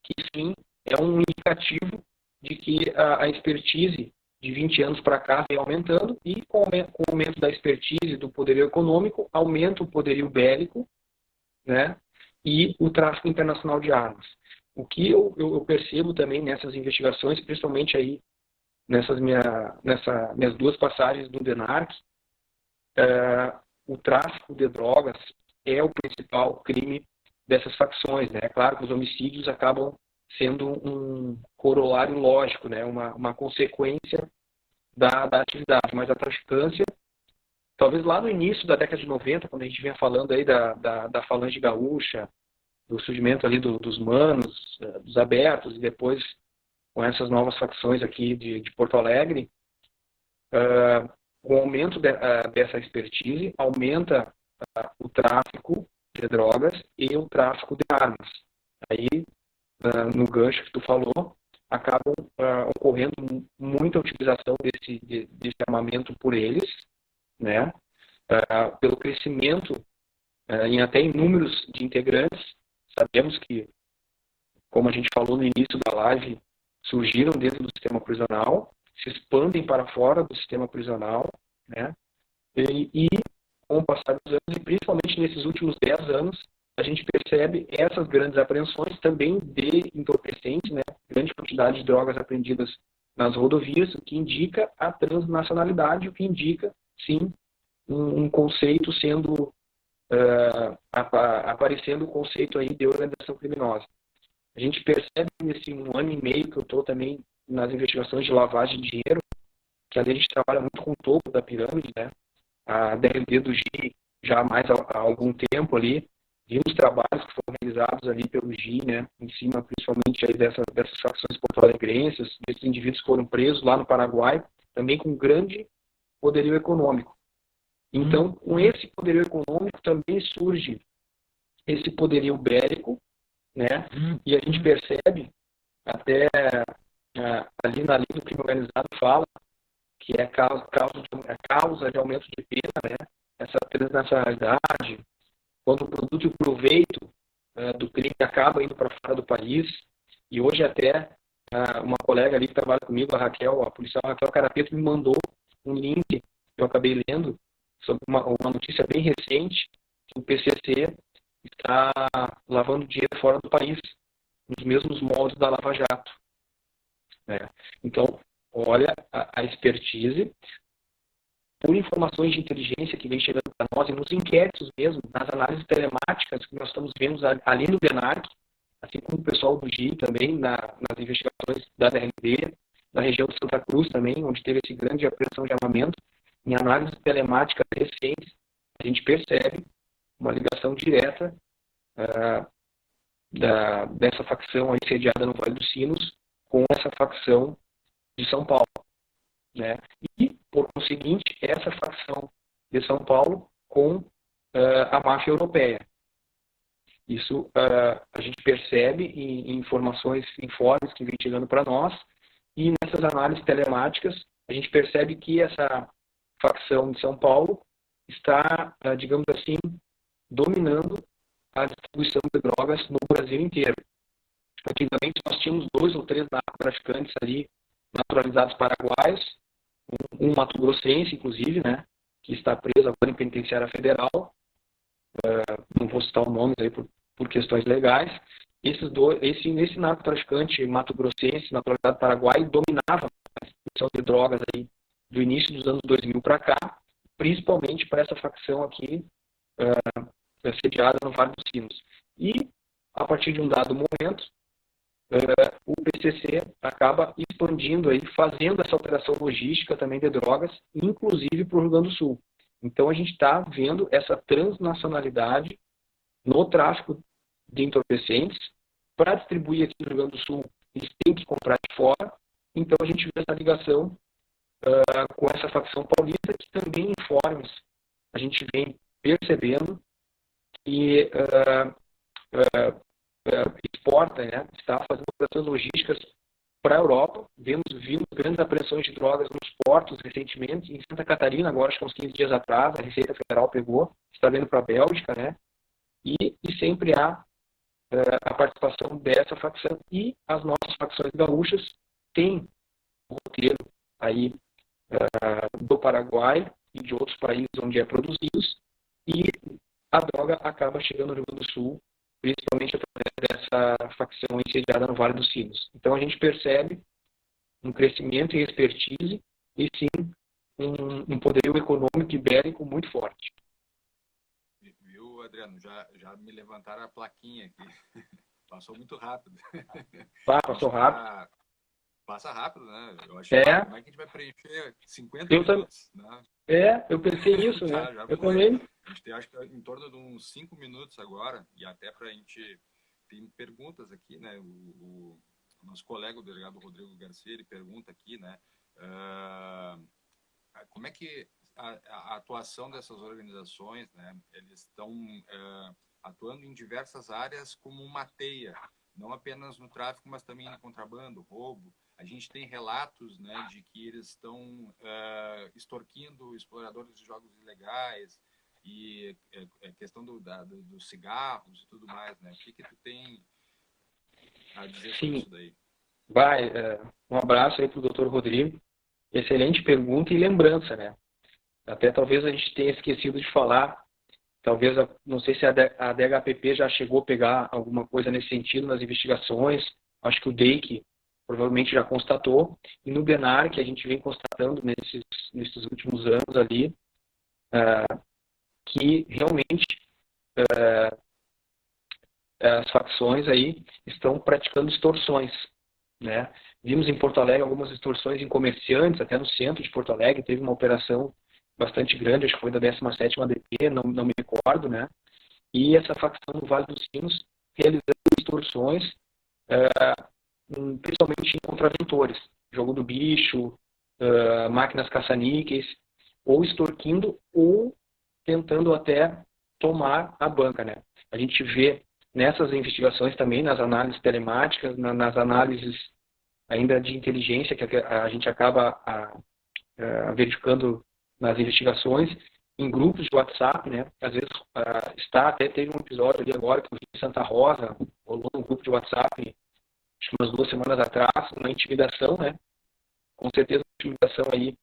que sim, é um indicativo de que a expertise de 20 anos para cá vem aumentando e com o aumento da expertise do poderio econômico, aumenta o poderio bélico, né, e o tráfico internacional de armas. O que eu percebo também nessas investigações, principalmente aí nessas minhas duas passagens do DENARC, o tráfico de drogas é o principal crime dessas facções, né? Claro que os homicídios acabam sendo um corolário lógico, né? Uma consequência da atividade, mas a traficância, talvez lá no início da década de 90, quando a gente vinha falando aí da falange gaúcha, do surgimento ali dos manos, dos abertos, e depois com essas novas facções aqui de Porto Alegre, o aumento dessa expertise aumenta o tráfico de drogas e o tráfico de armas. Aí, no gancho que tu falou, acabam ocorrendo muita utilização desse armamento por eles, né? Pelo crescimento até em números de integrantes. Sabemos que, como a gente falou no início da live, surgiram dentro do sistema prisional, se expandem para fora do sistema prisional, né? E com o passar dos anos, e principalmente nesses últimos 10 anos, a gente percebe essas grandes apreensões também de entorpecentes, né? Grande quantidade de drogas apreendidas nas rodovias, o que indica a transnacionalidade, o que indica, sim, um conceito sendo aparecendo o conceito aí de organização criminosa. A gente percebe nesse 1 ano e meio que eu estou também nas investigações de lavagem de dinheiro, que a gente trabalha muito com o topo da pirâmide, né? A DRD do GI já há algum tempo ali, vimos trabalhos que foram realizados ali pelo GI, né, em cima principalmente aí dessas facções porto-alegrenses, desses indivíduos que foram presos lá no Paraguai, também com grande poderio econômico. Então, com esse poderio econômico também surge esse poderio bélico, né, e a gente percebe até ali na lei do crime organizado fala que é causa de aumento de pena, né, essa transnacionalidade, quando o produto e o proveito do crime acaba indo para fora do país. E hoje até uma colega ali que trabalha comigo, a policial Raquel Carapeto, me mandou um link que eu acabei lendo sobre uma notícia bem recente, que o PCC está lavando dinheiro fora do país, nos mesmos moldes da Lava Jato. Né? Então, olha a expertise, por informações de inteligência que vem chegando para nós, e nos inquéritos mesmo, nas análises telemáticas que nós estamos vendo ali no BENARC, assim como o pessoal do GI também, nas investigações da DRB, na região de Santa Cruz também, onde teve esse grande apreensão de armamento, em análises telemáticas recentes, a gente percebe uma ligação direta dessa facção aí sediada no Vale dos Sinos com essa facção de São Paulo. Né? E, por conseguinte, essa facção de São Paulo com a máfia europeia. Isso a gente percebe em informes que vêm chegando para nós, e nessas análises telemáticas a gente percebe que essa facção de São Paulo está, digamos assim, dominando a distribuição de drogas no Brasil inteiro. Antigamente nós tínhamos 2 ou 3 narcotraficantes ali naturalizados paraguaios, um mato-grossense, inclusive, né, que está preso agora em penitenciária federal. Não vou citar o nome aí por questões legais. Esse narcotraficante mato-grossense, naturalizado paraguaio, dominava a distribuição de drogas aí do início dos anos 2000 para cá, principalmente para essa facção aqui sediada no Vale dos Sinos. E, a partir de um dado momento, o PCC acaba expandindo aí, fazendo essa operação logística também de drogas, inclusive para o Rio Grande do Sul. Então a gente está vendo essa transnacionalidade no tráfico de entorpecentes. Para distribuir aqui no Rio Grande do Sul, eles têm que comprar de fora. Então a gente vê essa ligação com essa facção paulista, que também em informes a gente vem percebendo que exporta, né, está fazendo operações logísticas para a Europa. Vimos grandes apreensões de drogas nos portos recentemente. Em Santa Catarina, agora, acho que uns 15 dias atrás, a Receita Federal pegou, está vendo para a Bélgica, né? E sempre há a participação dessa facção. E as nossas facções gaúchas têm o roteiro aí do Paraguai e de outros países onde é produzidos, e a droga acaba chegando no Rio Grande do Sul, principalmente através dessa facção sediada no Vale dos Sinos. Então a gente percebe um crescimento em expertise e sim um poderio econômico e bélico muito forte. Viu, Adriano? Já me levantaram a plaquinha aqui. Passou muito rápido. Passou rápido. Passa rápido, né? Eu achei como é que a gente vai preencher 50 minutos, né? Eu pensei nisso, né? Eu também. A gente tem, acho que, em torno de uns 5 minutos agora, e até para a gente... Tem perguntas aqui, né? O nosso colega, o delegado Rodrigo Garcia, ele pergunta aqui, né? Como é que a atuação dessas organizações, né? Eles estão atuando em diversas áreas como uma teia, não apenas no tráfico, mas também no contrabando, roubo. A gente tem relatos, né, de que eles estão extorquindo exploradores de jogos ilegais e questão dos cigarros e tudo mais, né? O que tu tem a dizer sobre isso daí? Um abraço aí para o doutor Rodrigo. Excelente pergunta e lembrança, né? Até talvez a gente tenha esquecido de falar, talvez, não sei se a DHPP já chegou a pegar alguma coisa nesse sentido nas investigações. Acho que o DEIC provavelmente já constatou, e no BENAR, que a gente vem constatando nesses últimos anos ali, que realmente as facções aí estão praticando extorsões, né? Vimos em Porto Alegre algumas extorsões em comerciantes, até no centro de Porto Alegre teve uma operação bastante grande, acho que foi da 17ª ADP, não me recordo, né? e essa facção no Vale dos Sinos realizando extorsões, principalmente em contraventores, jogo do bicho, máquinas caça-níqueis, ou extorquindo ou tentando até tomar a banca, né? A gente vê nessas investigações também, nas análises telemáticas, nas análises ainda de inteligência que a gente acaba verificando nas investigações, em grupos de WhatsApp, né? Às vezes teve um episódio ali agora que eu vi em Santa Rosa, rolou um grupo de WhatsApp, acho que umas 2 semanas atrás, uma intimidação, né? Com certeza uma intimidação aí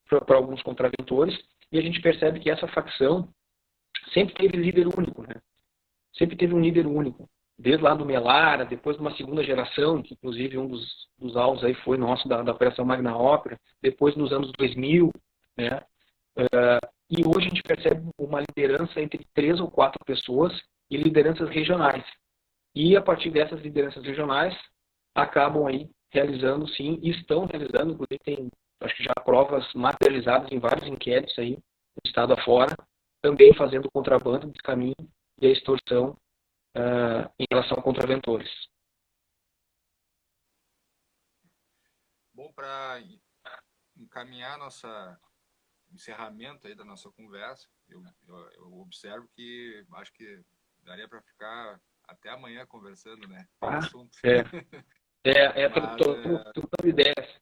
para alguns contraventores, e a gente percebe que essa facção sempre teve líder único, né? Sempre teve um líder único, desde lá do Melara, depois de uma segunda geração, que inclusive um dos alvos aí foi nosso da Operação Magna Ópera, depois nos anos 2000, né? E hoje a gente percebe uma liderança entre 3 ou 4 pessoas e lideranças regionais. E a partir dessas lideranças regionais, acabam aí realizando, sim, e estão realizando, inclusive tem, acho que já provas materializadas em vários inquéritos aí, do estado afora, também fazendo contrabando de caminho e a extorsão em relação a contraventores. Bom, para encaminhar encerramento aí da nossa conversa, eu observo que acho que daria para ficar até amanhã conversando, né? Assunto. Trocando ideias.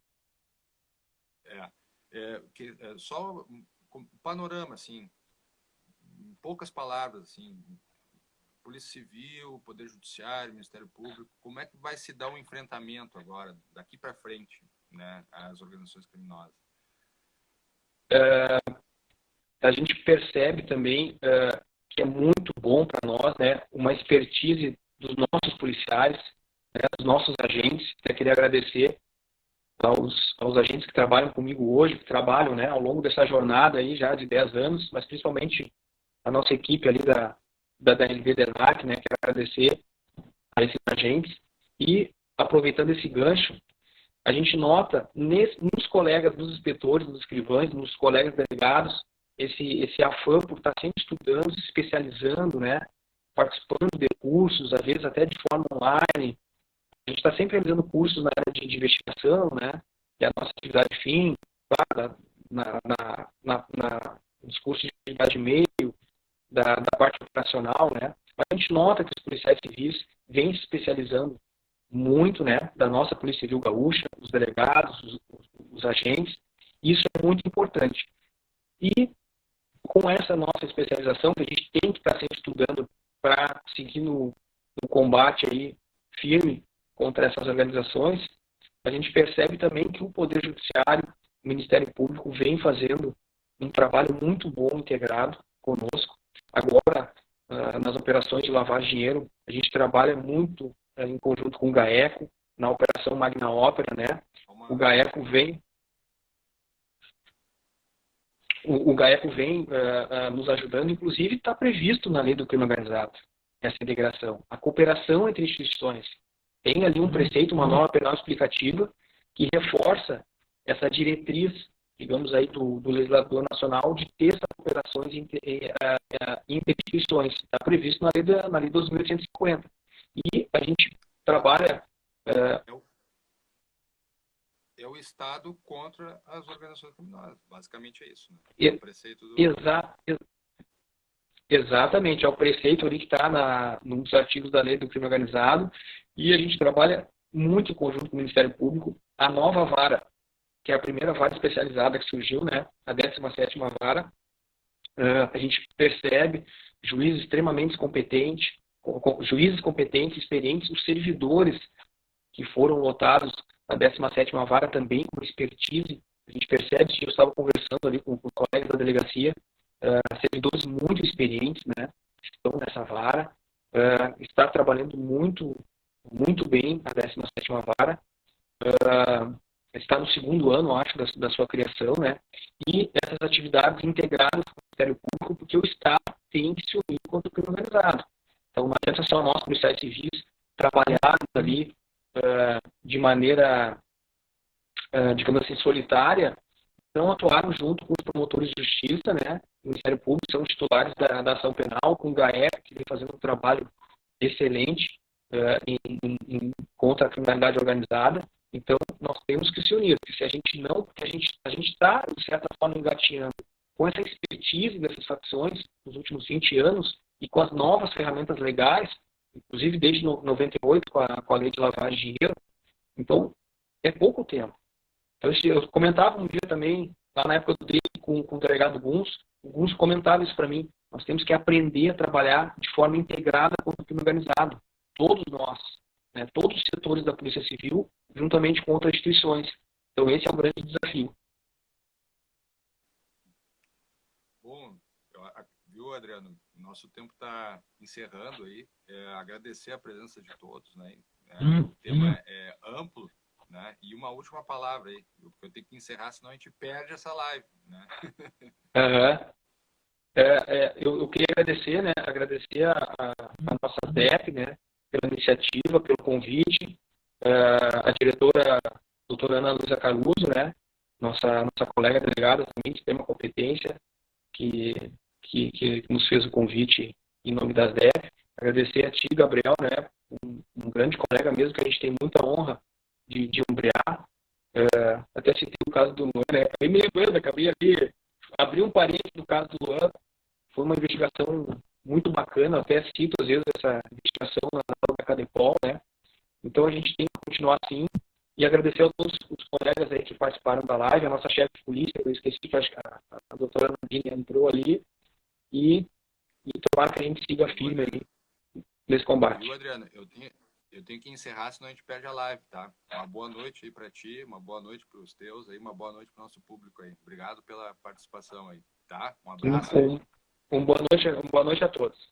Só um panorama, assim, em poucas palavras, assim, Polícia Civil, Poder Judiciário, Ministério Público, como é que vai se dar um enfrentamento agora, daqui para frente, né, às organizações criminosas? A gente percebe também que é muito bom para nós, né, uma expertise dos nossos policiais, né, dos nossos agentes. Eu queria agradecer aos agentes que trabalham comigo hoje, que trabalham, né, ao longo dessa jornada aí já de 10 anos, mas principalmente a nossa equipe ali da DNV DENAC, né, quero agradecer a esses agentes. E aproveitando esse gancho, a gente nota nos colegas, nos inspetores, nos escrivães, nos colegas delegados, esse afã por estar sempre estudando, se especializando, né, participando de cursos, às vezes até de forma online. A gente está sempre realizando cursos na área de investigação, né, que é a nossa atividade fim, claro, nos cursos de atividade de meio, da parte operacional, né, mas a gente nota que os policiais civis vêm se especializando muito, né, da nossa Polícia Civil Gaúcha, os delegados, os agentes, e isso é muito importante. E com essa nossa especialização, que a gente tem que estar sempre estudando para seguir no combate aí firme contra essas organizações, a gente percebe também que o Poder Judiciário, o Ministério Público, vem fazendo um trabalho muito bom, integrado conosco. Agora, nas operações de lavar dinheiro, a gente trabalha muito em conjunto com o GAECO, na Operação Magna Ópera, né? O GAECO vem nos ajudando, inclusive está previsto na lei do crime organizado essa integração. A cooperação entre instituições. Tem ali um preceito, uma norma penal explicativa, que reforça essa diretriz, digamos aí, do legislador nacional de ter essas cooperações entre instituições. Está previsto na lei 2.850. E a gente trabalha... É o Estado contra as organizações criminosas. Basicamente é isso, né? É o preceito Exatamente. É o preceito ali que está num dos artigos da lei do crime organizado. E a gente trabalha muito em conjunto com o Ministério Público. A nova vara, que é a primeira vara especializada que surgiu, né? A 17ª vara. A gente percebe juízes extremamente competentes, experientes, os servidores que foram lotados na 17ª vara também com expertise. A gente percebe, eu estava conversando ali com colegas da delegacia, servidores muito experientes, né, estão nessa vara, está trabalhando muito, muito bem a 17ª vara, está no 2º ano, acho, da sua criação, né, e essas atividades integradas com o Ministério Público, porque o Estado tem que se unir contra o crime organizado. Então, não adianta só nós, policiais civis, trabalharmos ali de maneira, digamos assim, solitária não atuaram junto com os promotores de justiça, né? O Ministério Público são os titulares da ação penal, com o GAEP, que vem fazendo um trabalho excelente contra a criminalidade organizada. Então, nós temos que se unir, porque se a gente não, porque a gente está, de certa forma, engatinhando com essa expertise dessas facções nos últimos 20 anos e com as novas ferramentas legais, inclusive desde 98, com a lei de lavagem de dinheiro. Então, é pouco tempo. Então, eu comentava um dia também, lá na época do DRI, com o delegado Guns, o Guns comentava isso para mim. Nós temos que aprender a trabalhar de forma integrada contra o crime organizado. Todos nós, né, todos os setores da Polícia Civil, juntamente com outras instituições. Então, esse é um grande desafio. Bom, viu, Adriano? Nosso tempo está encerrando aí. Agradecer a presença de todos, né? O tema é amplo, né? E uma última palavra aí, porque eu tenho que encerrar, senão a gente perde essa live, né? Eu queria agradecer, né? Agradecer a nossa DEF, né? Pela iniciativa, pelo convite, a diretora, a doutora Ana Luísa Caruso, né? Nossa colega delegada também, que tem uma competência, que nos fez o convite em nome das DEF. Agradecer a ti, Gabriel, né? Um grande colega mesmo, que a gente tem muita honra de ombrear. Até citei o caso do Luan, né? Acabei me lembrando, acabei ali, abri um parênteses do caso do Luan. Foi uma investigação muito bacana, até cito às vezes essa investigação da Cadepol, né? Então a gente tem que continuar assim e agradecer a todos os colegas aí que participaram da live, a nossa chefe de polícia, eu esqueci que acho que a doutora Nadine entrou ali, e tomara que a gente siga firme aí nesse combate. Viu, Adriano? Eu tenho que encerrar, senão a gente perde a live, tá? Uma boa noite aí para ti, uma boa noite para os teus aí, uma boa noite para o nosso público aí. Obrigado pela participação aí, tá? Um abraço. Boa noite a todos.